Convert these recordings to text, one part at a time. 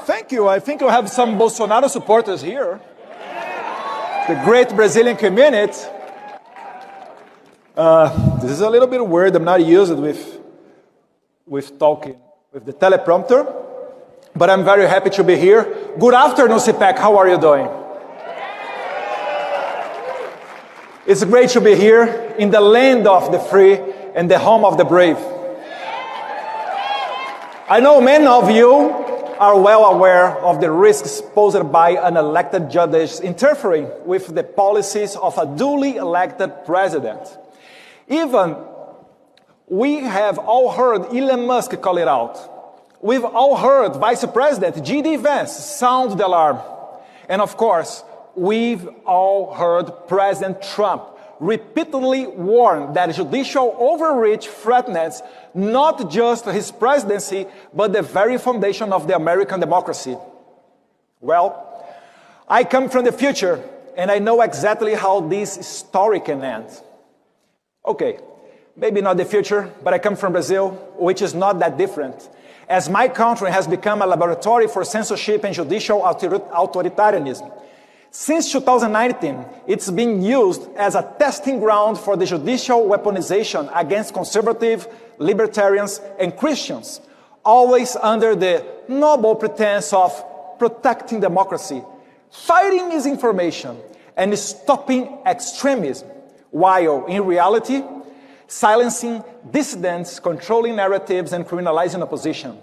Thank you. I think we have some Bolsonaro supporters here. The great Brazilian community. This is a little bit weird. I'm not used with talking with the teleprompter, but I'm very happy to be here. Good afternoon, CPAC. How are you doing? It's great to be here in the land of the free and the home of the brave. I know many of you are well aware of the risks posed by unelected judges interfering with the policies of a duly elected president. Even we have all heard Elon Musk call it out. We've all heard Vice President J.D. Vance sound the alarm. And of course, we've all heard President Trump repeatedly warn that judicial overreach threatens not just his presidency, but the very foundation of the American democracy. Well, I come from the future, and I know exactly how this story can end. Okay, maybe not the future, but I come from Brazil, which is not that different, as my country has become a laboratory for censorship and judicial authoritarianism. Since 2019, it's been used as a testing ground for the judicial weaponization against conservative, libertarians, and Christians, always under the noble pretense of protecting democracy, fighting misinformation, and stopping extremism, while in reality, silencing dissidents, controlling narratives, and criminalizing opposition.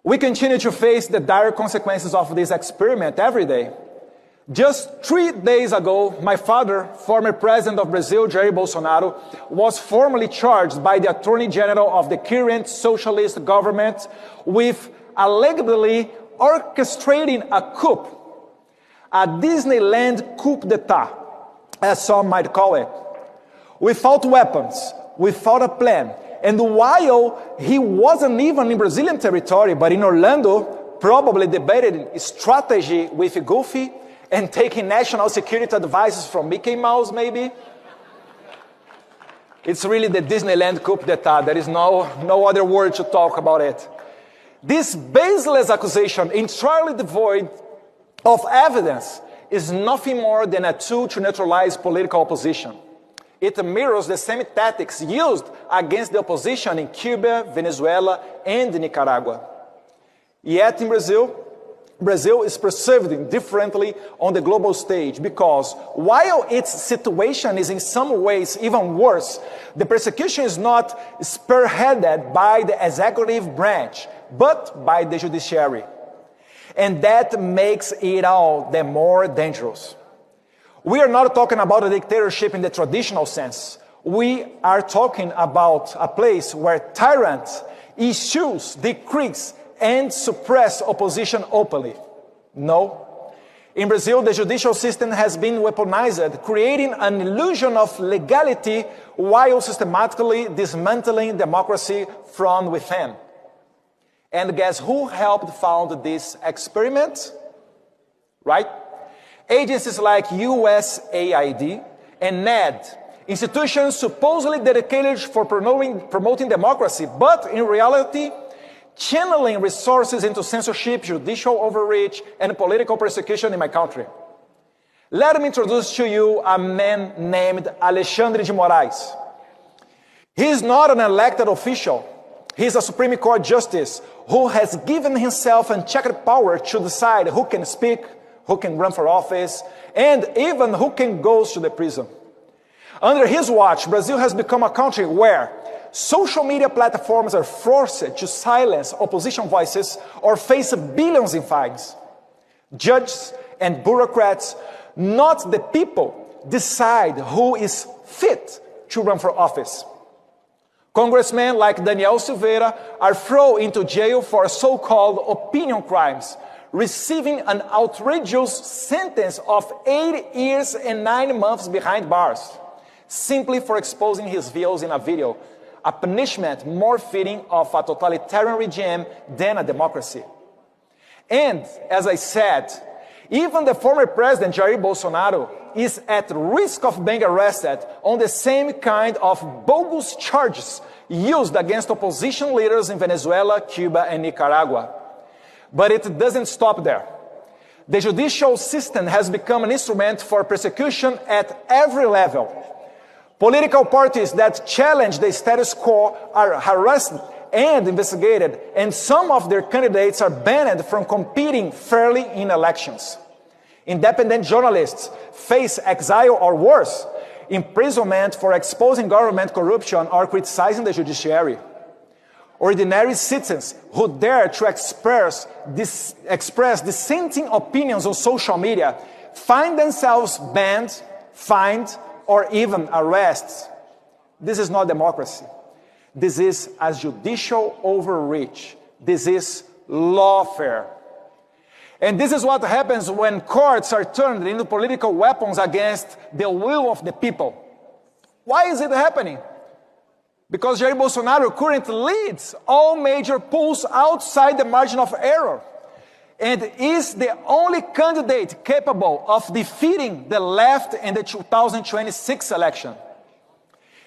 We continue to face the dire consequences of this experiment every day. Just 3 days ago, my father, former president of Brazil, Jair Bolsonaro, was formally charged by the Attorney General of the current socialist government with allegedly orchestrating a coup, a Disneyland coup d'etat, as some might call it. Without weapons, without a plan, and while he wasn't even in Brazilian territory, but in Orlando, probably debated strategy with Goofy, and taking national security advices from Mickey Mouse, maybe? It's really the Disneyland coup d'etat. There is no other word to talk about it. This baseless accusation, entirely devoid of evidence, is nothing more than a tool to neutralize political opposition. It mirrors the same tactics used against the opposition in Cuba, Venezuela, and Nicaragua. Yet in Brazil is perceived differently on the global stage because while its situation is in some ways even worse, the persecution is not spearheaded by the executive branch, but by the judiciary. And that makes it all the more dangerous. We are not talking about a dictatorship in the traditional sense. We are talking about a place where tyrants issue decrees and suppress opposition openly. No. In Brazil, the judicial system has been weaponized, creating an illusion of legality while systematically dismantling democracy from within. And guess who helped found this experiment? Right? Agencies like USAID and NED, institutions supposedly dedicated for promoting democracy, but in reality, channeling resources into censorship, judicial overreach, and political persecution in my country. Let me introduce to you a man named Alexandre de Moraes. He is not an elected official. He is a Supreme Court justice who has given himself unchecked power to decide who can speak, who can run for office, and even who can go to the prison. Under his watch, Brazil has become a country where social media platforms are forced to silence opposition voices or face billions in fines. Judges and bureaucrats, not the people, decide who is fit to run for office. Congressmen like Daniel Silveira are thrown into jail for so-called opinion crimes, receiving an outrageous sentence of 8 years and 9 months behind bars, simply for exposing his views in a video, a punishment more fitting of a totalitarian regime than a democracy. And, as I said, even the former president, Jair Bolsonaro, is at risk of being arrested on the same kind of bogus charges used against opposition leaders in Venezuela, Cuba, and Nicaragua. But it doesn't stop there. The judicial system has become an instrument for persecution at every level. Political parties that challenge the status quo are harassed and investigated, and some of their candidates are banned from competing fairly in elections. Independent journalists face exile or worse, imprisonment for exposing government corruption or criticizing the judiciary. Ordinary citizens who dare to express dissenting opinions on social media find themselves banned, fined, or even arrested. This is not democracy. This is a judicial overreach. This is lawfare. And this is what happens when courts are turned into political weapons against the will of the people. Why is it happening? Because Jair Bolsonaro currently leads all major polls outside the margin of error and is the only candidate capable of defeating the left in the 2026 election.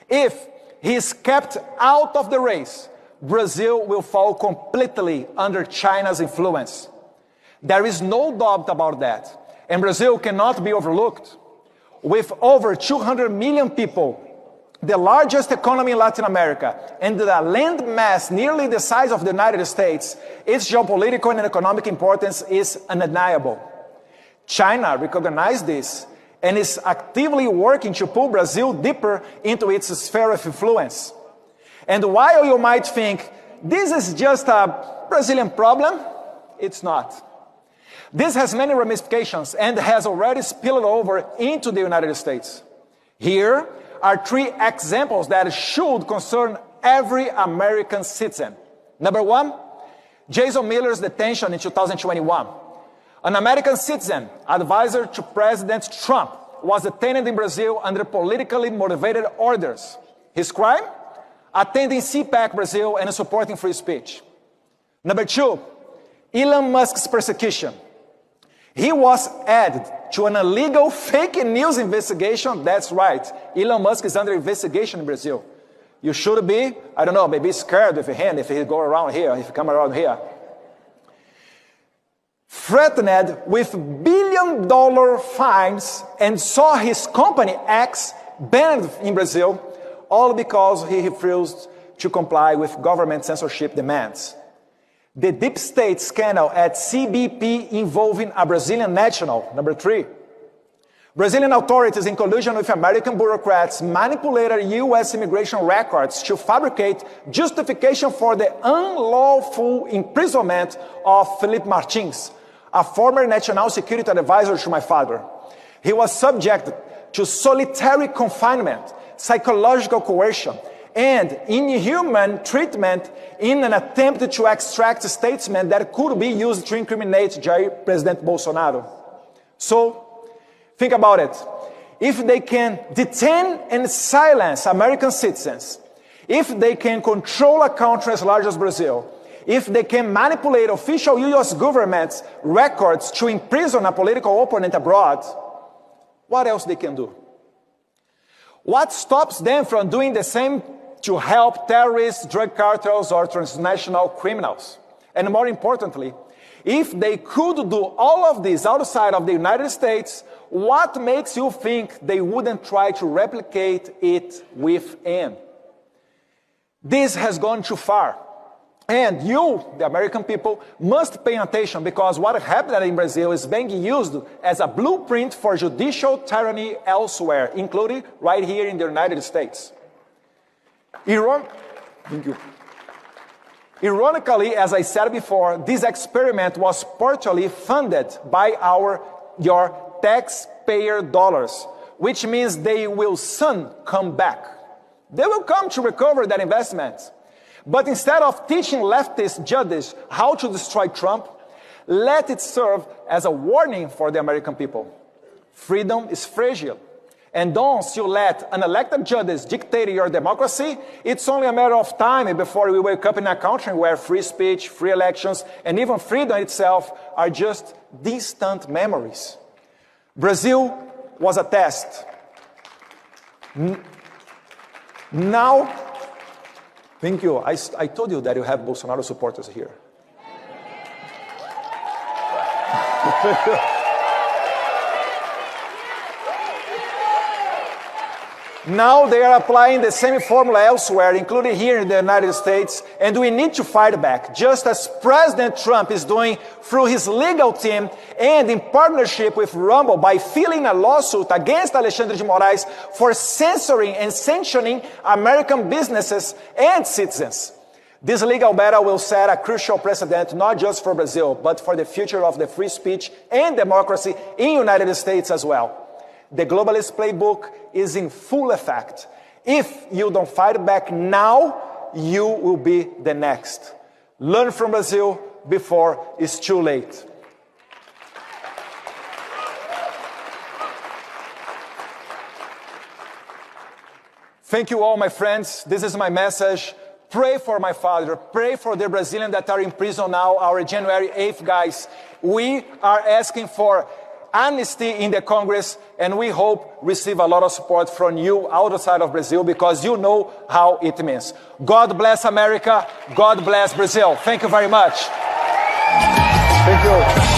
If he is kept out of the race, Brazil will fall completely under China's influence. There is no doubt about that, and Brazil cannot be overlooked. With over 200 million people, the largest economy in Latin America, and a land mass nearly the size of the United States, its geopolitical and economic importance is undeniable. China recognized this and is actively working to pull Brazil deeper into its sphere of influence. And while you might think, this is just a Brazilian problem, it's not. This has many ramifications and has already spilled over into the United States. Here are 3 examples that should concern every American citizen. Number 1, Jason Miller's detention in 2021. An American citizen, advisor to President Trump, was detained in Brazil under politically motivated orders. His crime? Attending CPAC Brazil and supporting free speech. Number 2, Elon Musk's persecution. He was added to an illegal fake news investigation. That's right. Elon Musk is under investigation in Brazil. You should be, I don't know, maybe scared with him if he go around here, if he come around here. Threatened with billion-dollar fines and saw his company X banned in Brazil, all because he refused to comply with government censorship demands. The deep state scandal at CBP involving a Brazilian national. Number 3. Brazilian authorities, in collusion with American bureaucrats, manipulated U.S. immigration records to fabricate justification for the unlawful imprisonment of Felipe Martins, a former national security advisor to my father. He was subjected to solitary confinement, psychological coercion, and inhuman treatment in an attempt to extract statements that could be used to incriminate President Bolsonaro. So, think about it. If they can detain and silence American citizens, if they can control a country as large as Brazil, if they can manipulate official U.S. government's records to imprison a political opponent abroad, what else they can do? What stops them from doing the same to help terrorists, drug cartels, or transnational criminals? And more importantly, if they could do all of this outside of the United States, what makes you think they wouldn't try to replicate it within? This has gone too far. And you, the American people, must pay attention, because what happened in Brazil is being used as a blueprint for judicial tyranny elsewhere, including right here in the United States. Ironically, as I said before, this experiment was partially funded by your taxpayer dollars, which means they will soon come back. They will come to recover that investment. But instead of teaching leftist judges how to destroy Trump, let it serve as a warning for the American people. Freedom is fragile. And once you let unelected judges dictate your democracy, it's only a matter of time before we wake up in a country where free speech, free elections, and even freedom itself are just distant memories. Brazil was a test. Now, thank you. I told you that you have Bolsonaro supporters here. Now they are applying the same formula elsewhere, including here in the United States, and we need to fight back, just as President Trump is doing through his legal team and in partnership with Rumble by filing a lawsuit against Alexandre de Moraes for censoring and sanctioning American businesses and citizens. This legal battle will set a crucial precedent not just for Brazil, but for the future of the free speech and democracy in the United States as well. The globalist playbook is in full effect. If you don't fight back now, you will be the next. Learn from Brazil before it's too late. Thank you all, my friends. This is my message. Pray for my father. Pray for the Brazilians that are in prison now, our January 8th guys. We are asking for amnesty in the Congress, and we hope receive a lot of support from you outside of Brazil, because you know how it means. God bless America. God bless Brazil. Thank you very much. Thank you.